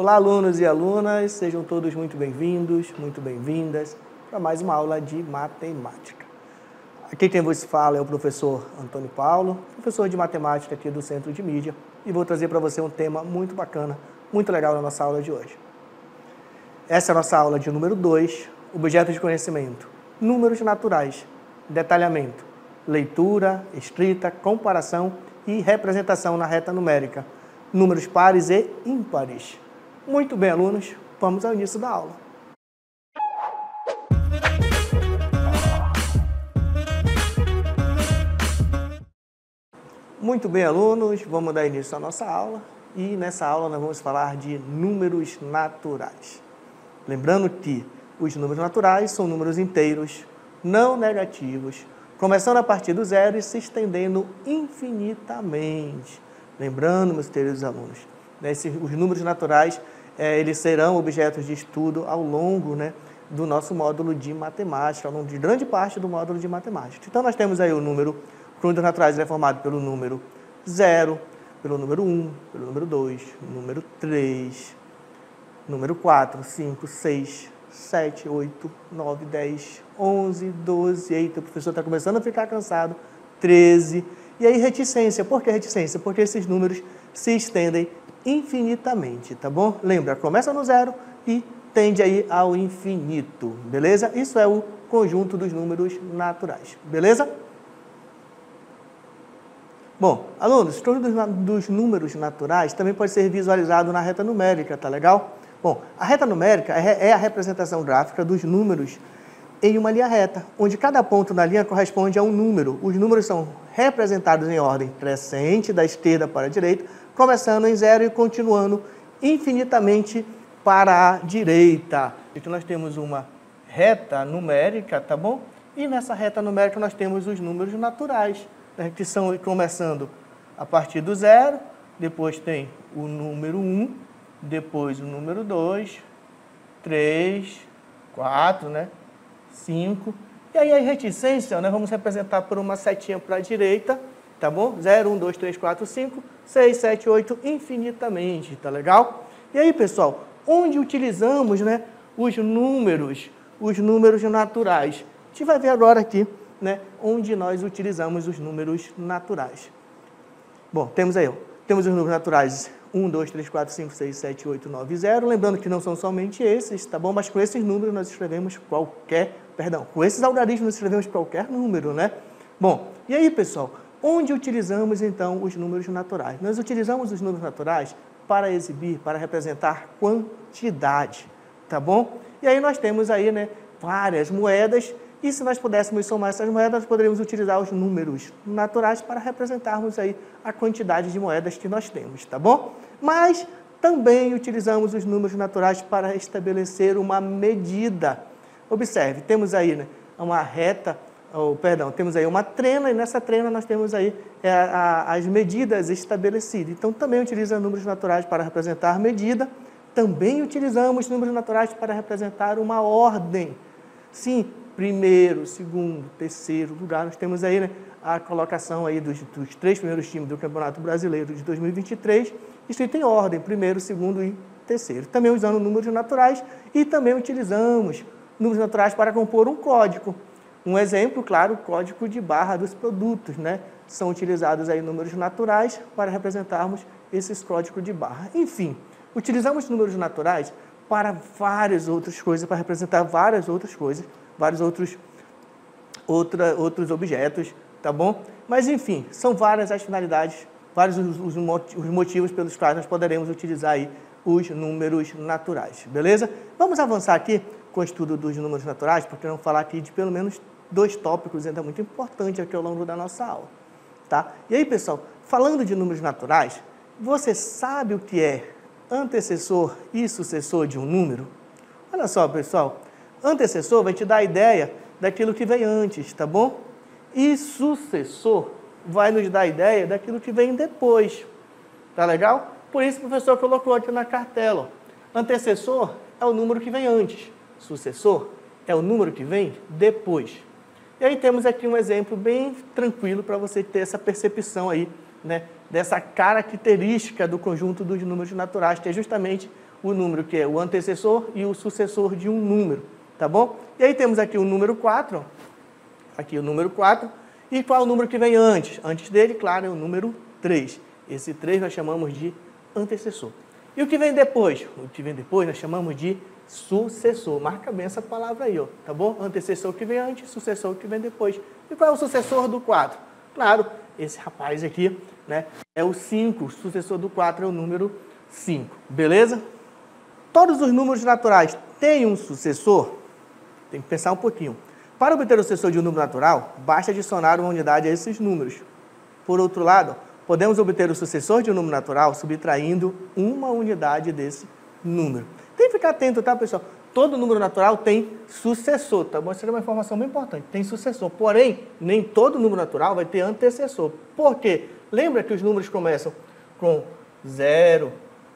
Olá, alunos e alunas, sejam todos muito bem-vindos, muito bem-vindas para mais uma aula de matemática. Aqui quem vos fala é o professor Antônio Paulo, professor de matemática aqui do Centro de Mídia, e vou trazer para você um tema muito bacana, muito legal na nossa aula de hoje. Essa é a nossa aula de número 2, objetos de conhecimento, números naturais, detalhamento, leitura, escrita, comparação e representação na reta numérica, números pares e ímpares. Muito bem, alunos, vamos ao início da aula. Muito bem, alunos, vamos dar início à nossa aula e nessa aula nós vamos falar de números naturais. Lembrando que os números naturais são números inteiros, não negativos, começando a partir do zero e se estendendo infinitamente. Lembrando, meus queridos alunos, os números naturais eles serão objetos de estudo ao longo do nosso módulo de matemática, ao longo de grande parte do módulo de matemática. Então, nós temos aí o números naturais é formado pelo número 0, pelo número 1, pelo número 2, número 3, número 4, 5, 6, 7, 8, 9, 10, 11, 12, eita, o professor está começando a ficar cansado, 13, e aí reticência. Por que reticência? Porque esses números se estendem infinitamente, tá bom? Lembra, começa no zero e tende aí ao infinito, beleza? Isso é o conjunto dos números naturais, beleza? Bom, alunos, o conjunto dos números naturais também pode ser visualizado na reta numérica, tá legal? Bom, a reta numérica é a representação gráfica dos números em uma linha reta, onde cada ponto na linha corresponde a um número. Os números são representados em ordem crescente, da esquerda para a direita, começando em zero e continuando infinitamente para a direita. Então, nós temos uma reta numérica, tá bom? E nessa reta numérica nós temos os números naturais, que são começando a partir do zero, depois tem o número 1, depois o número 2, 3, 4, 5. E aí a reticência, nós vamos representar por uma setinha para a direita, tá bom? 0, 1, 2, 3, 4, 5, 6, 7, 8, infinitamente, tá legal? E aí, pessoal, onde utilizamos os números naturais? A gente vai ver agora aqui, onde nós utilizamos os números naturais. Bom, temos os números naturais 1, 2, 3, 4, 5, 6, 7, 8, 9, 0. Lembrando que não são somente esses, tá bom? Mas com esses números nós escrevemos com esses algarismos nós escrevemos qualquer número, Bom, e aí, pessoal, onde utilizamos então os números naturais? Nós utilizamos os números naturais para exibir, para representar quantidade, tá bom? E aí nós temos aí, várias moedas. E se nós pudéssemos somar essas moedas, nós poderíamos utilizar os números naturais para representarmos aí a quantidade de moedas que nós temos, tá bom? Mas também utilizamos os números naturais para estabelecer uma medida. Observe, temos aí uma reta, temos aí uma trena, e nessa trena nós temos aí as medidas estabelecidas. Então, também utilizamos números naturais para representar medida, também utilizamos números naturais para representar uma ordem. Sim, primeiro, segundo, terceiro lugar, nós temos aí a colocação aí dos 3 primeiros times do Campeonato Brasileiro de 2023, escrito em ordem, primeiro, segundo e terceiro. Também usando números naturais e também utilizamos números naturais para compor um código. Um exemplo, claro, o código de barra dos produtos, São utilizados aí números naturais para representarmos esses códigos de barra. Enfim, utilizamos números naturais para várias outras coisas, para representar várias outras coisas, vários outros objetos, tá bom? Mas, enfim, são várias as finalidades, vários os motivos pelos quais nós poderemos utilizar aí os números naturais, beleza? Vamos avançar aqui com o estudo dos números naturais, porque vamos falar aqui de pelo menos 2 tópicos ainda muito importantes aqui ao longo da nossa aula, tá? E aí, pessoal, falando de números naturais, você sabe o que é antecessor e sucessor de um número? Olha só, pessoal, antecessor vai te dar a ideia daquilo que vem antes, tá bom? E sucessor vai nos dar a ideia daquilo que vem depois, tá legal? Por isso o professor colocou aqui na cartela, antecessor é o número que vem antes, sucessor é o número que vem depois. E aí temos aqui um exemplo bem tranquilo para você ter essa percepção aí, dessa característica do conjunto dos números naturais, que é justamente o número que é o antecessor e o sucessor de um número, tá bom? E aí temos aqui o número 4, aqui o número 4, e qual é o número que vem antes? Antes dele, claro, é o número 3. Esse 3 nós chamamos de antecessor. E o que vem depois? O que vem depois nós chamamos de sucessor. Marca bem essa palavra aí, ó, tá bom? Antecessor que vem antes, sucessor que vem depois. E qual é o sucessor do 4? Claro, esse rapaz aqui, né, é o 5. O sucessor do 4 é o número 5. Beleza? Todos os números naturais têm um sucessor? Tem que pensar um pouquinho. Para obter o sucessor de um número natural, basta adicionar uma unidade a esses números. Por outro lado, podemos obter o sucessor de um número natural subtraindo uma unidade desse número. Tem que ficar atento, tá, pessoal? Todo número natural tem sucessor, tá bom? Essa é uma informação bem importante. Tem sucessor, porém, nem todo número natural vai ter antecessor. Por quê? Lembra que os números começam com 0,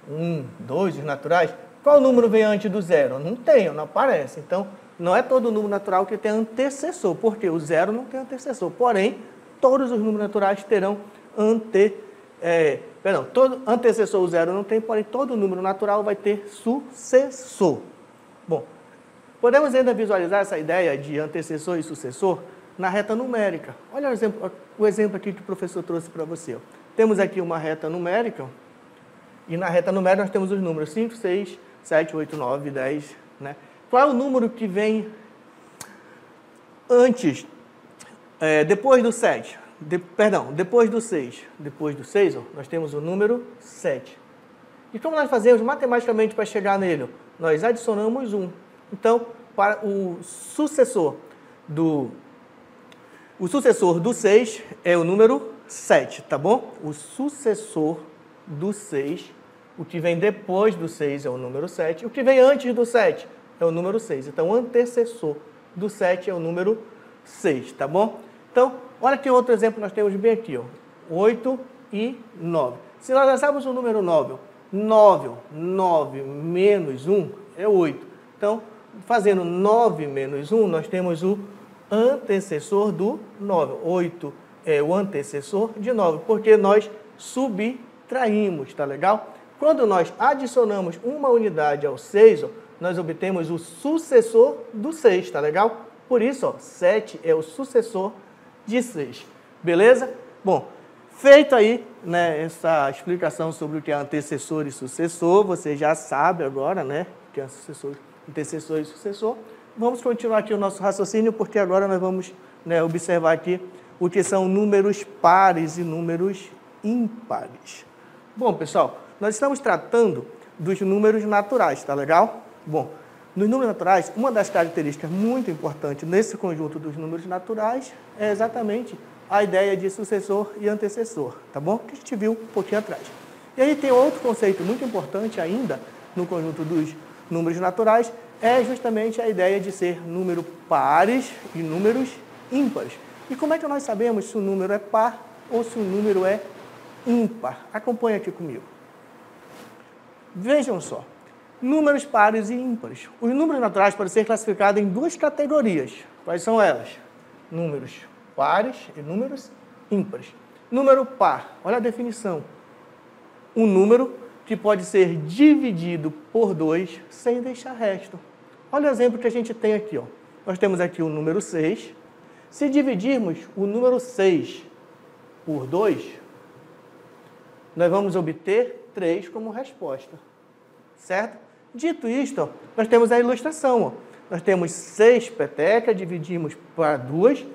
1, 2, os naturais? Qual número vem antes do 0? Não tem, não aparece. Então, não é todo número natural que tem antecessor, porque o 0 não tem antecessor. Porém, todos os números naturais terão todo antecessor o 0 não tem, porém todo número natural vai ter sucessor. Bom, podemos ainda visualizar essa ideia de antecessor e sucessor na reta numérica. Olha o exemplo aqui que o professor trouxe para você. Ó. Temos aqui uma reta numérica, e na reta numérica nós temos os números 5, 6, 7, 8, 9, 10. Né? Qual é o número que vem antes, depois do 7? Depois do 6. Depois do 6, ó, nós temos o número 7. E como nós fazemos matematicamente para chegar nele? Nós adicionamos 1. Então, para o sucessor do 6 é o número 7, tá bom? O sucessor do 6, o que vem depois do 6 é o número 7, o que vem antes do 7 é o número 6. Então, o antecessor do 7 é o número 6, tá bom? Então, olha que outro exemplo nós temos bem aqui, ó. 8 e 9. Se nós lançarmos o número 9, 9 menos 1 é 8. Então, fazendo 9 menos 1, nós temos o antecessor do 9. 8 é o antecessor de 9, porque nós subtraímos, tá legal? Quando nós adicionamos uma unidade ao 6, ó, nós obtemos o sucessor do 6, tá legal? Por isso, ó, 7 é o sucessor de 6. Beleza? Bom, feito aí, né, essa explicação sobre o que é antecessor e sucessor, você já sabe agora, né, o que é antecessor e sucessor. Vamos continuar aqui o nosso raciocínio, porque agora nós vamos, né, observar aqui o que são números pares e números ímpares. Bom, pessoal, nós estamos tratando dos números naturais, tá legal? Bom, nos números naturais, uma das características muito importantes nesse conjunto dos números naturais é exatamente a ideia de sucessor e antecessor, tá bom? Que a gente viu um pouquinho atrás. E aí tem outro conceito muito importante ainda no conjunto dos números naturais, é justamente a ideia de ser número pares e números ímpares. E como é que nós sabemos se o número é par ou se o número é ímpar? Acompanhe aqui comigo. Vejam só. Números pares e ímpares. Os números naturais podem ser classificados em duas categorias. Quais são elas? Números pares e números ímpares. Número par, olha a definição. Um número que pode ser dividido por 2 sem deixar resto. Olha o exemplo que a gente tem aqui. Ó. Nós temos aqui o número 6. Se dividirmos o número 6 por 2, nós vamos obter 3 como resposta. Certo? Dito isto, ó, nós temos a ilustração. Ó. Nós temos 6 petecas, dividimos para 2,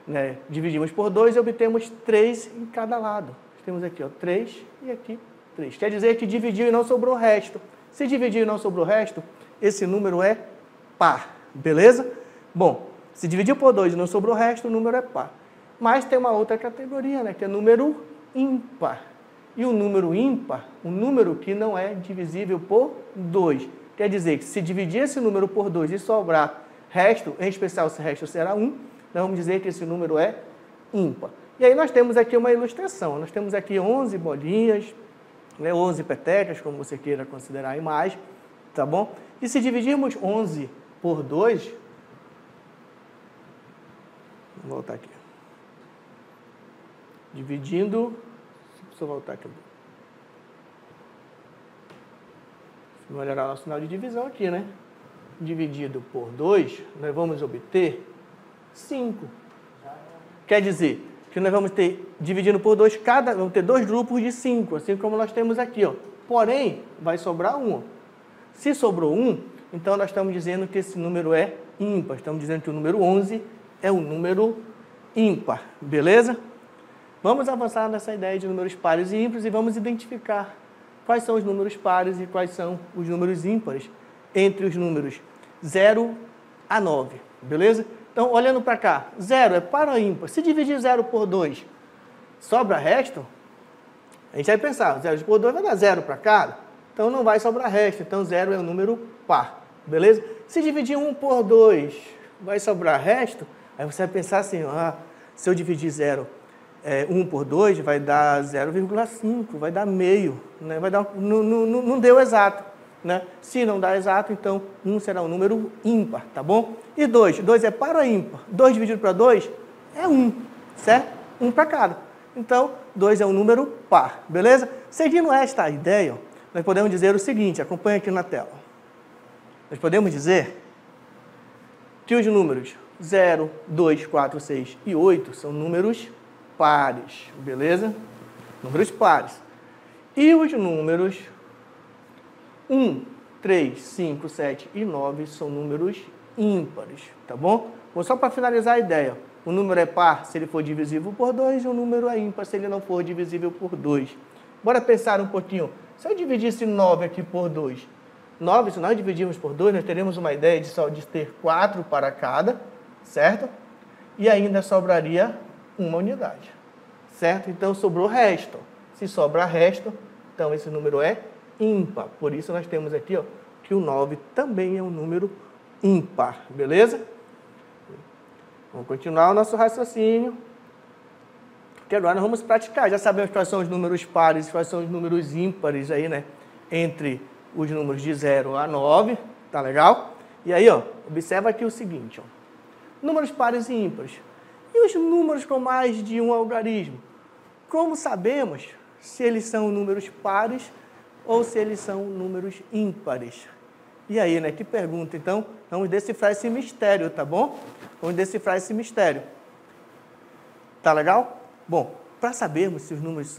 né? Dividimos por 2 e obtemos 3 em cada lado. Nós temos aqui, ó, 3 e aqui 3. Quer dizer que dividiu e não sobrou o resto. Se dividiu e não sobrou o resto, esse número é par. Beleza? Bom, se dividiu por 2 e não sobrou o resto, o número é par. Mas tem uma outra categoria, né? Que é número ímpar. E o número ímpar, um número que não é divisível por 2. Quer dizer que se dividir esse número por 2 e sobrar resto, em especial se resto será 1, nós vamos dizer que esse número é ímpar. E aí nós temos aqui uma ilustração. Nós temos aqui 11 bolinhas, né, 11 petecas, como você queira considerar a imagem, tá bom? E se dividirmos 11 por 2, vou voltar aqui. Dividindo... Deixa eu voltar aqui. Vamos olhar o nosso sinal de divisão aqui, né? Dividido por 2, nós vamos obter 5. Quer dizer que nós vamos ter, dividindo por 2, vamos ter 2 grupos de 5, assim como nós temos aqui, ó. Porém, vai sobrar 1. Se sobrou 1, então nós estamos dizendo que esse número é ímpar. Estamos dizendo que o número 11 é um número ímpar, beleza? Vamos avançar nessa ideia de números pares e ímpares e vamos identificar quais são os números pares e quais são os números ímpares entre os números 0 a 9, beleza? Então, olhando para cá, 0 é par ou ímpar? Se dividir 0 por 2, sobra resto? A gente vai pensar, 0 por 2 vai dar 0 para cada, então não vai sobrar resto, então 0 é um número par, beleza? Se dividir 1 por 2, vai sobrar resto? Aí você vai pensar assim, se eu dividir 1 por 2, vai dar 0,5, vai dar meio, né? Vai dar, não deu exato, né? Se não dá exato, então 1 será um número ímpar, tá bom? E 2? 2 é par ou ímpar? 2 dividido para 2 é 1, certo? 1 para cada. Então, 2 é um número par, beleza? Seguindo esta ideia, nós podemos dizer o seguinte, acompanha aqui na tela. Nós podemos dizer que os números 0, 2, 4, 6 e 8 são números pares, beleza? Números pares. E os números 1, 3, 5, 7 e 9 são números ímpares, tá bom? Bom, só para finalizar a ideia, o número é par se ele for divisível por 2 e o número é ímpar se ele não for divisível por 2. Bora pensar um pouquinho. Se eu dividisse 9 aqui por 2, 9, se nós dividirmos por 2, nós teremos uma ideia de ter 4 para cada, certo? E ainda sobraria uma unidade, certo? Então, sobrou resto. Se sobra resto, então esse número é ímpar. Por isso, nós temos aqui, ó, que o 9 também é um número ímpar, beleza? Vamos continuar o nosso raciocínio. Que agora nós vamos praticar. Já sabemos quais são os números pares e quais são os números ímpares aí, né? Entre os números de 0 a 9, tá legal? E aí, ó, observa aqui o seguinte, ó. Números pares e ímpares. E os números com mais de um algarismo? Como sabemos se eles são números pares ou se eles são números ímpares? E aí, né? Que pergunta. Então, vamos decifrar esse mistério, tá bom? Vamos decifrar esse mistério. Tá legal? Bom, para sabermos se os números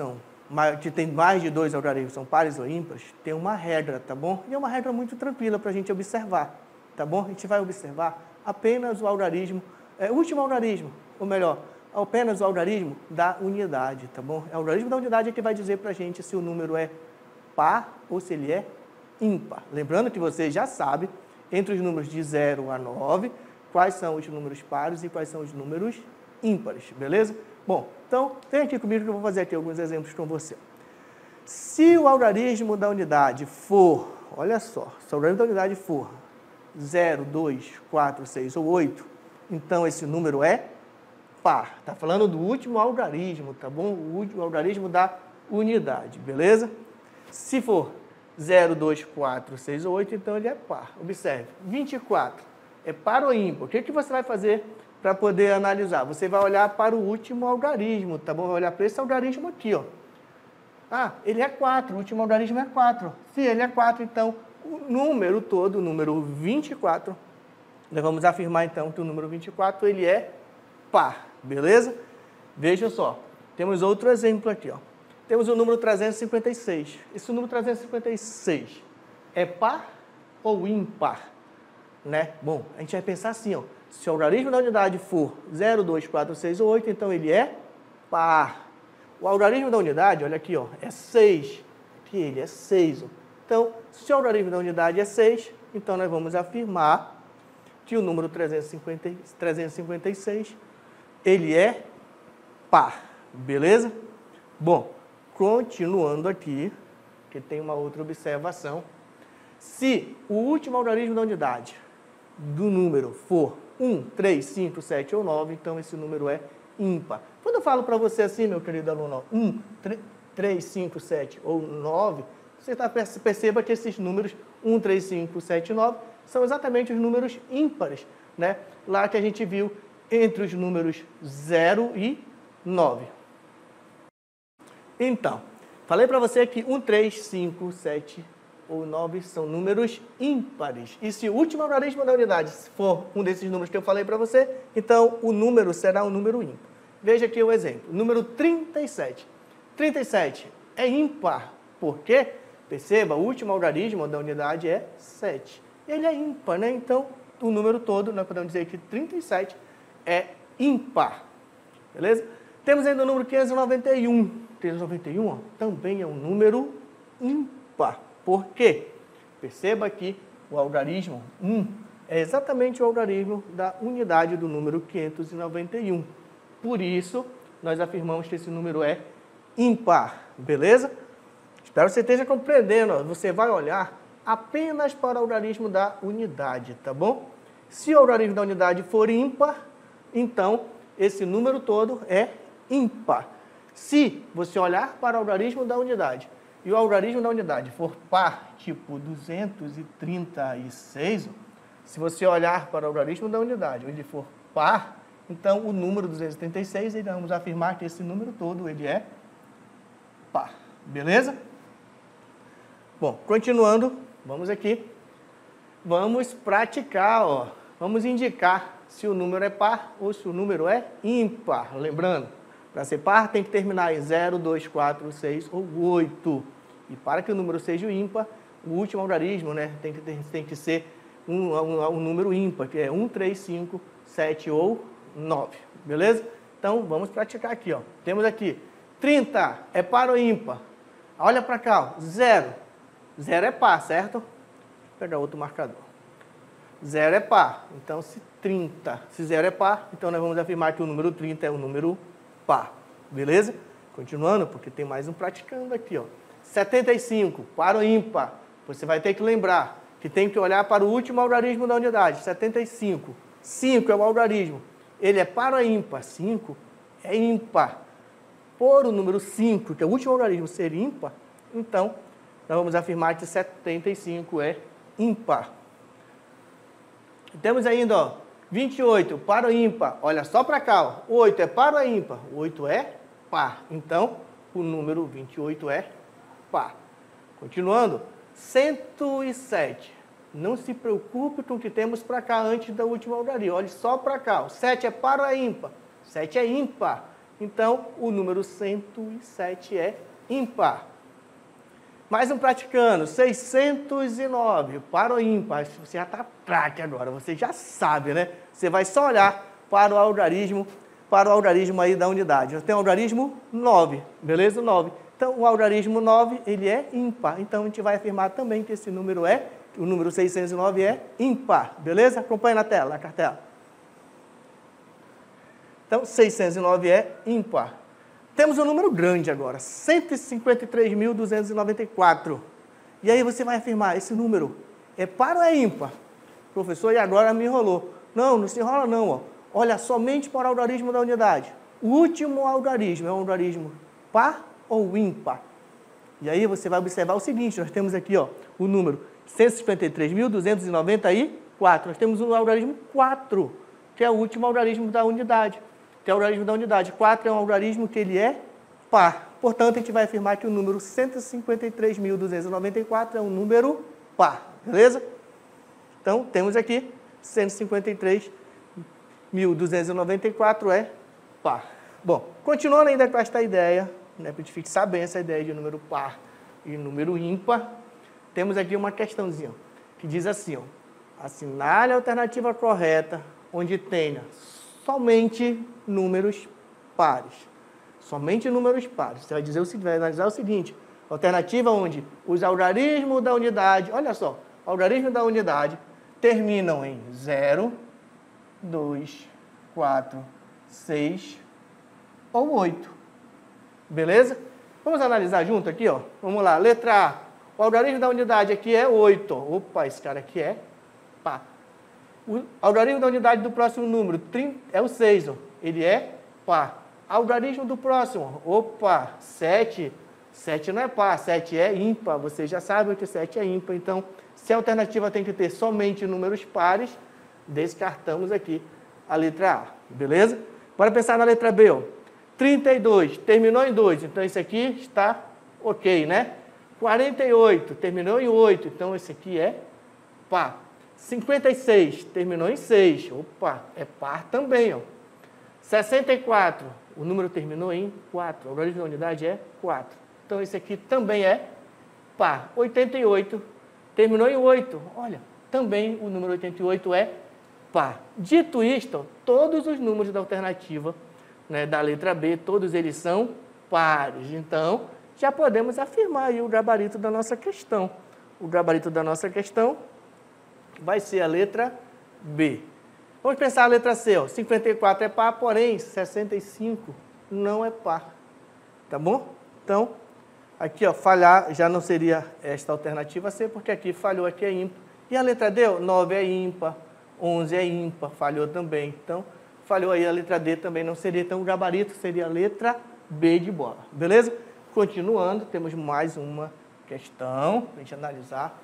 que tem mais de 2 algarismos são pares ou ímpares, tem uma regra, tá bom? E é uma regra muito tranquila para a gente observar, tá bom? A gente vai observar apenas o algarismo, o último algarismo, ou melhor, apenas o algarismo da unidade, tá bom? É o algarismo da unidade que vai dizer para a gente se o número é par ou se ele é ímpar. Lembrando que você já sabe, entre os números de 0 a 9, quais são os números pares e quais são os números ímpares, beleza? Bom, então, vem aqui comigo que eu vou fazer aqui alguns exemplos com você. Se o algarismo da unidade for, olha só, se o algarismo da unidade for 0, 2, 4, 6 ou 8, então esse número é par. Está falando do último algarismo, tá bom? O último algarismo da unidade, beleza? Se for 0, 2, 4, 6 ou 8, então ele é par. Observe, 24 é par ou ímpar? O que você vai fazer para poder analisar? Você vai olhar para o último algarismo, tá bom? Vai olhar para esse algarismo aqui, ó. Ele é 4, o último algarismo é 4. Se ele é 4, então o número todo, o número 24, nós vamos afirmar então que o número 24 ele é par, beleza? Veja só, temos outro exemplo aqui, ó. Temos o número 356. Esse número 356 é par ou ímpar, né? Bom, a gente vai pensar assim, ó. Se o algarismo da unidade for 0, 2, 4, 6 ou 8, então ele é par. O algarismo da unidade, olha aqui, ó, é 6. Aqui ele é 6. Ó. Então, se o algarismo da unidade é 6, então nós vamos afirmar que o número 356, ele é par. Beleza? Bom, continuando aqui, que tem uma outra observação. Se o último algarismo da unidade do número for 1, 3, 5, 7 ou 9, então esse número é ímpar. Quando eu falo para você assim, meu querido aluno, 1, 3, 5, 7 ou 9, você perceba que esses números 1, 3, 5, 7 e 9 são exatamente os números ímpares, né? Lá que a gente viu entre os números 0 e 9. Então, falei para você que 1, 3, 5, 7 ou 9 são números ímpares. E se o último algarismo da unidade for um desses números que eu falei para você, então o número será um número ímpar. Veja aqui o exemplo. Número 37. 37 é ímpar. Por quê? Perceba, o último algarismo da unidade é 7. Ele é ímpar, né? Então, o número todo, nós podemos dizer que 37 é ímpar. Beleza? Temos ainda o número 591. 591 ó, também é um número ímpar. Por quê? Perceba que o algarismo 1 é exatamente o algarismo da unidade do número 591. Por isso, nós afirmamos que esse número é ímpar. Beleza? Espero que você esteja compreendendo. Ó. Você vai olhar apenas para o algarismo da unidade, tá bom? Se o algarismo da unidade for ímpar, então esse número todo é ímpar. Se você olhar para o algarismo da unidade e o algarismo da unidade for par, tipo 236, se você olhar para o algarismo da unidade e ele for par, então o número 236, vamos afirmar que esse número todo ele é par. Beleza? Bom, continuando, vamos aqui. Vamos praticar, ó. Vamos indicar se o número é par ou se o número é ímpar. Lembrando, para ser par tem que terminar em 0, 2, 4, 6 ou 8. E para que o número seja ímpar, o último algarismo, né, tem que ser um número ímpar, que é 1, 3, 5, 7 ou 9. Beleza? Então, vamos praticar aqui, ó. Temos aqui 30 é par ou ímpar? Olha para cá, ó. 0. 0 é par, certo? Vou pegar outro marcador. 0 é par. Então, se 0 é par, então nós vamos afirmar que o número 30 é um número par. Beleza? Continuando, porque tem mais um praticando aqui, ó. 75, par ou ímpar? Você vai ter que lembrar que tem que olhar para o último algarismo da unidade. 75. 5 é o algarismo. Ele é par ou ímpar? 5 é ímpar. Por o número 5, que é o último algarismo, ser ímpar, então, nós vamos afirmar que 75 é ímpar. Temos ainda, ó, 28, par ou ímpar? Olha só para cá, ó. 8 é par ou é ímpar? 8 é par. Então, o número 28 é par. Continuando, 107. Não se preocupe com o que temos para cá antes da última algarismo. Olhe só para cá. O 7 é par ou é ímpar? 7 é ímpar. Então, o número 107 é ímpar. Mais um praticando, 609, par ou ímpar? Você já está prático agora, você já sabe, né? Você vai só olhar para o algarismo aí da unidade. Tem o algarismo 9, beleza? 9. Então, o algarismo 9, ele é ímpar. Então, a gente vai afirmar também que esse número o número 609 é ímpar, beleza? Acompanhe na tela, na cartela. Então, 609 é ímpar. Temos um número grande agora, 153.294. E aí você vai afirmar, esse número é par ou é ímpar? Professor, e agora me enrolou. Não, não se enrola não. Ó. Olha somente para o algarismo da unidade. O último algarismo é um algarismo par ou ímpar? E aí você vai observar o seguinte, nós temos aqui ó, o número 153.294. Nós temos um algarismo 4, que é o último algarismo da unidade. Que é o algarismo da unidade. 4 é um algarismo que ele é par. Portanto, a gente vai afirmar que o número 153.294 é um número par. Beleza? Então, temos aqui 153.294 é par. Bom, continuando ainda com esta ideia, né, para a gente fixar bem essa ideia de número par e número ímpar, temos aqui uma questãozinha que diz assim, ó, assinale a alternativa correta onde tenha somente números pares. Somente números pares. Você vai dizer o seguinte, vai analisar o seguinte, alternativa onde os algarismos da unidade, olha só, algarismos da unidade terminam em 0, 2, 4, 6 ou 8. Beleza? Vamos analisar junto aqui, ó. Vamos lá, letra A. O algarismo da unidade aqui é 8. Opa, esse cara aqui é par. O algarismo da unidade do próximo número é o 6, ó. Ele é par. Algarismo do próximo, opa, 7. 7 não é par, 7 é ímpar. Vocês já sabem que 7 é ímpar. Então, se a alternativa tem que ter somente números pares, descartamos aqui a letra A. Beleza? Bora pensar na letra B, ó. 32, terminou em 2. Então, isso aqui está ok, né? 48, terminou em 8, então esse aqui é par. 56, terminou em 6, opa, é par também, ó. 64, o número terminou em 4, a logaritmo da unidade é 4. Então esse aqui também é par. 88, terminou em 8, olha, também o número 88 é par. Dito isto, todos os números da alternativa, né, da letra B, todos eles são pares. Então, já podemos afirmar aí o gabarito da nossa questão. O gabarito da nossa questão vai ser a letra B. Vamos pensar a letra C, ó. 54 é par, porém 65 não é par. Tá bom? Então, aqui, ó, falhar já não seria esta alternativa C, porque aqui falhou, aqui é ímpar. E a letra D, ó, 9 é ímpar, 11 é ímpar, falhou também. Então, falhou aí a letra D também não seria. Então, o gabarito seria a letra B de bola. Beleza? Continuando, temos mais uma questão para a gente analisar.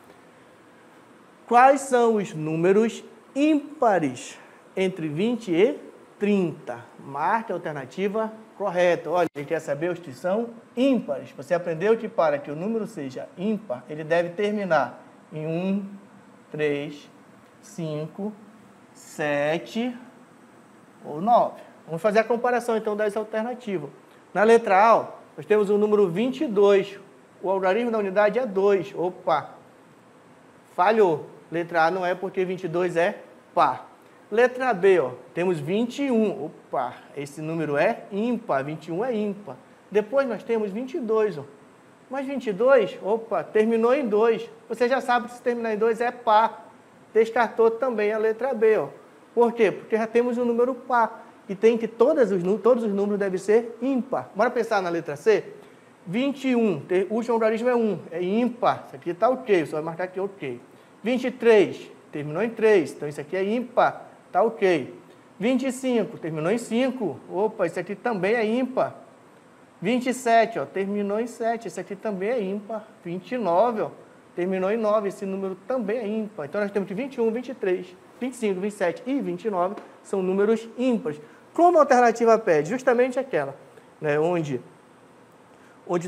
Quais são os números ímpares entre 20 e 30? Marque a alternativa correta. Olha, a gente quer saber os que são ímpares. Você aprendeu que para que o número seja ímpar, ele deve terminar em 1, 3, 5, 7 ou 9. Vamos fazer a comparação, então, das alternativas. Na letra A, ó, nós temos o número 22. O algarismo da unidade é 2. Opa! Falhou. Letra A não é porque 22 é par. Letra B, ó, temos 21. Opa! Esse número é ímpar. 21 é ímpar. Depois nós temos 22. Ó. Mas 22, opa, terminou em 2. Você já sabe que se terminar em 2 é par. Descartou também a letra B. Ó. Por quê? Porque já temos um número par. E tem que todos os números devem ser ímpar. Bora pensar na letra C? 21, o último algarismo é 1, é ímpar. Isso aqui está ok, você vai marcar aqui ok. 23, terminou em 3, então isso aqui é ímpar, está ok. 25, terminou em 5, opa, isso aqui também é ímpar. 27, ó, terminou em 7, esse aqui também é ímpar. 29, ó, terminou em 9, esse número também é ímpar. Então nós temos que 21, 23, 25, 27 e 29 são números ímpares. Como a alternativa pede? Justamente aquela, né, onde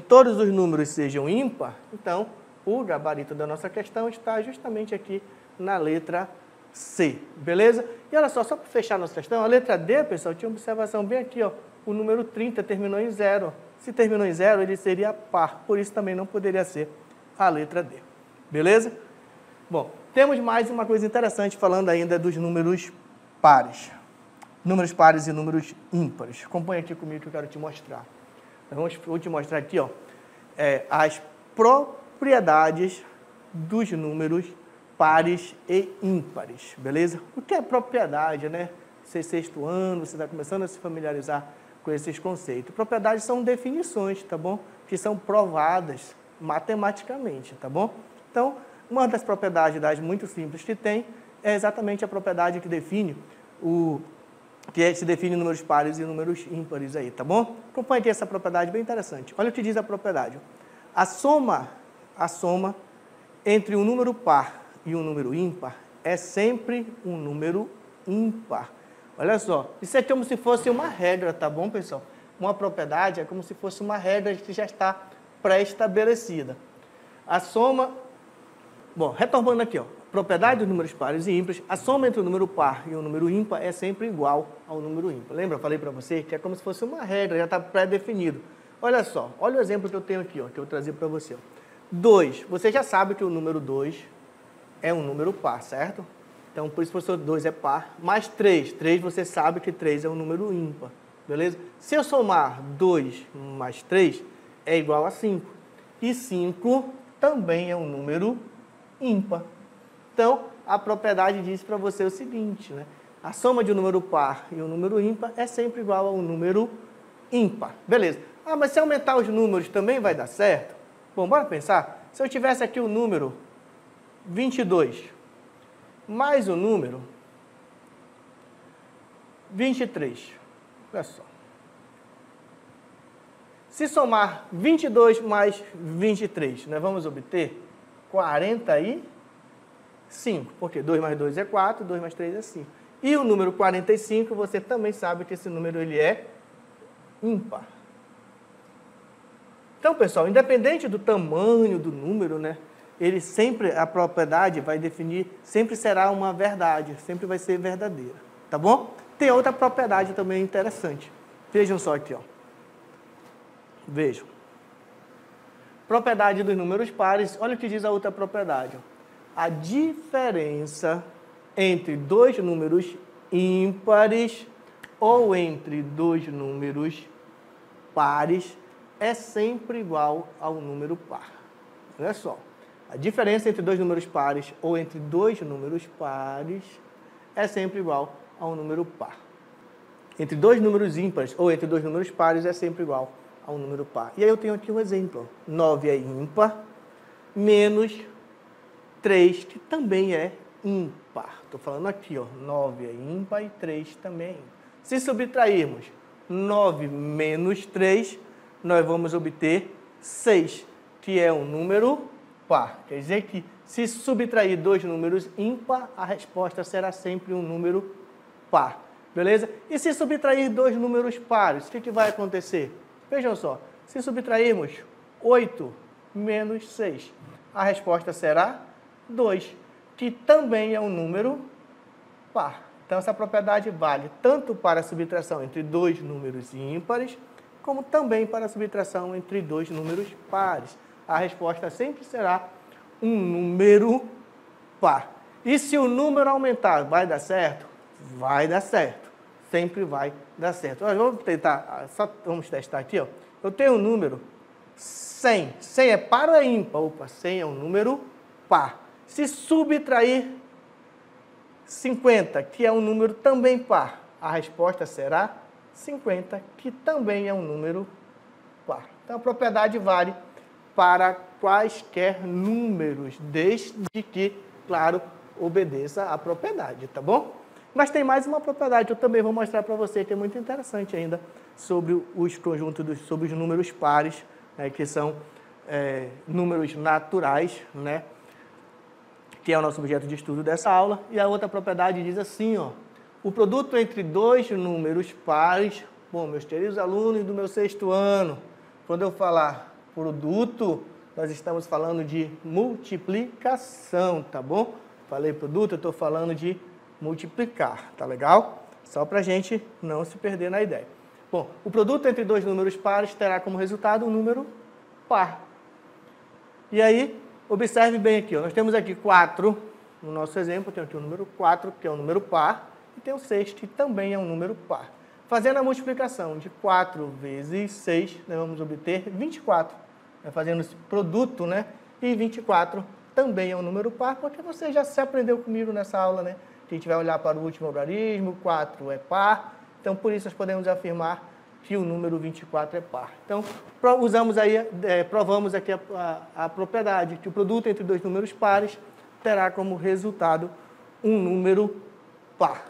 todos os números sejam ímpar, então o gabarito da nossa questão está justamente aqui na letra C, beleza? E olha só para fechar a nossa questão, a letra D, pessoal, tinha uma observação bem aqui, ó, o número 30 terminou em 0. Se terminou em 0, ele seria par, por isso também não poderia ser a letra D, beleza? Bom, temos mais uma coisa interessante falando ainda dos números pares. Números pares e números ímpares. Acompanha aqui comigo que eu quero te mostrar. Vou te mostrar aqui, ó, as propriedades dos números pares e ímpares, beleza? O que é propriedade, né? Você é sexto ano, você está começando a se familiarizar com esses conceitos. Propriedades são definições, tá bom? Que são provadas matematicamente, tá bom? Então, uma das propriedades muito simples que tem é exatamente a propriedade que define se define números pares e números ímpares aí, tá bom? Acompanhe aqui essa propriedade bem interessante. Olha o que diz a propriedade. A soma entre um número par e um número ímpar é sempre um número ímpar. Olha só, isso é como se fosse uma regra, tá bom, pessoal? Uma propriedade é como se fosse uma regra que já está pré-estabelecida. A soma, bom, retomando aqui, ó, propriedade dos números pares e ímpares, a soma entre o número par e o número ímpar é sempre igual ao número ímpar. Lembra? Eu falei para você que é como se fosse uma regra, já está pré-definido. Olha só, olha o exemplo que eu tenho aqui, ó, que eu trazi para você. 2, você já sabe que o número 2 é um número par, certo? Então, por isso, professor, 2 é par. Mais 3, 3 você sabe que 3 é um número ímpar, beleza? Se eu somar 2 mais 3, é igual a 5. E 5 também é um número ímpar. Então, a propriedade diz para você o seguinte, né? A soma de um número par e um número ímpar é sempre igual a um número ímpar. Beleza. Ah, mas se aumentar os números também vai dar certo? Bom, bora pensar. Se eu tivesse aqui o número 22, mais o número 23. Olha só. Se somar 22 mais 23, nós vamos obter 45. Porque 2 mais 2 é 4, 2 mais 3 é 5. E o número 45, você também sabe que esse número ele é ímpar. Então, pessoal, independente do tamanho do número, né, ele sempre, a propriedade vai definir, sempre será uma verdade, sempre vai ser verdadeira, tá bom? Tem outra propriedade também interessante. Vejam só aqui, ó. Vejam. Propriedade dos números pares, olha o que diz a outra propriedade. Ó. A diferença entre dois números ímpares ou entre dois números pares é sempre igual ao número par. Olha só. A diferença entre dois números pares ou entre dois números pares é sempre igual ao número par. Entre dois números ímpares ou entre dois números pares é sempre igual ao número par. E aí eu tenho aqui um exemplo. 9 é ímpar, menos 3, que também é ímpar. Estou falando aqui, ó, 9 é ímpar e 3 também é ímpar. Se subtrairmos 9 menos 3, nós vamos obter 6, que é um número par. Quer dizer que se subtrair dois números ímpar, a resposta será sempre um número par. Beleza? E se subtrair dois números pares, o que vai acontecer? Vejam só, se subtrairmos 8 menos 6, a resposta será 2, que também é um número par. Então, essa propriedade vale tanto para a subtração entre dois números ímpares, como também para a subtração entre dois números pares. A resposta sempre será um número par. E se o número aumentar, vai dar certo? Vai dar certo. Sempre vai dar certo. Vamos tentar, vamos testar aqui. Ó. Eu tenho um número 100. 100 é par ou é ímpar? Opa, 100 é um número par. Se subtrair 50, que é um número também par, a resposta será 50, que também é um número par. Então, a propriedade vale para quaisquer números, desde que, claro, obedeça à propriedade, tá bom? Mas tem mais uma propriedade, eu também vou mostrar para você, que é muito interessante ainda, sobre os conjuntos, sobre os números pares, né, que são números naturais, né, que é o nosso objeto de estudo dessa aula. E a outra propriedade diz assim, ó, o produto entre dois números pares, bom, meus queridos alunos do meu 6º ano, quando eu falar produto, nós estamos falando de multiplicação, tá bom? Falei produto, eu estou falando de multiplicar, tá legal? Só para a gente não se perder na ideia. Bom, o produto entre dois números pares terá como resultado um número par. E aí, observe bem aqui, ó, nós temos aqui 4, no nosso exemplo, tem aqui o número 4, que é um número par, e tem o 6, que também é um número par. Fazendo a multiplicação de 4 vezes 6, nós vamos obter 24. Fazendo esse produto, né? E 24 também é um número par, porque você já se aprendeu comigo nessa aula, né? Que a gente vai olhar para o último algarismo, 4 é par, então por isso nós podemos afirmar que o número 24 é par. Então, provamos aqui a propriedade, que o produto entre dois números pares terá como resultado um número par.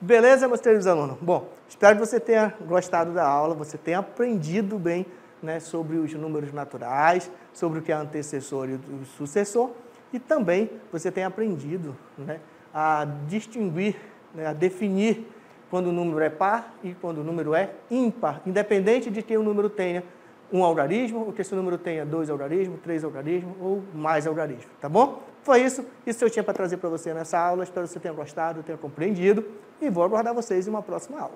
Beleza, meus queridos alunos? Bom, espero que você tenha gostado da aula, você tenha aprendido bem, né, sobre os números naturais, sobre o que é antecessor e o sucessor, e também você tenha aprendido, né, a distinguir, né, a definir quando o número é par e quando o número é ímpar, independente de que o número tenha um algarismo, ou que esse número tenha 2 algarismos, 3 algarismos ou mais algarismos, tá bom? Foi isso que eu tinha para trazer para você nessa aula, espero que você tenha gostado, tenha compreendido, e vou aguardar vocês em uma próxima aula.